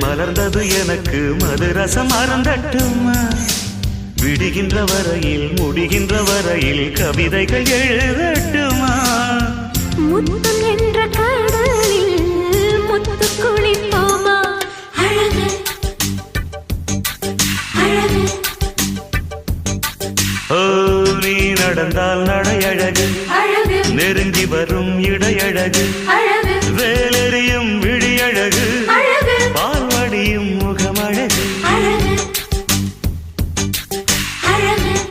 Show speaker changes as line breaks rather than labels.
மலர்ந்தது எனக்கு மதுரசம் அருந்தட்டுமா விடுகின்ற வரையில் முடிகின்ற வரையில் கவிதைகள் எழுதட்டுமா
முத்தம் என்ற கடலில் முத்து குளிப்போமா அழகு அழகு
ஓ நீ நடந்தால் நடையழகு
அழகு
நெருங்கி வரும் இடையழகு
அழகு
வேலெறியும் விழியழகு
அழகு
பால்வடியும்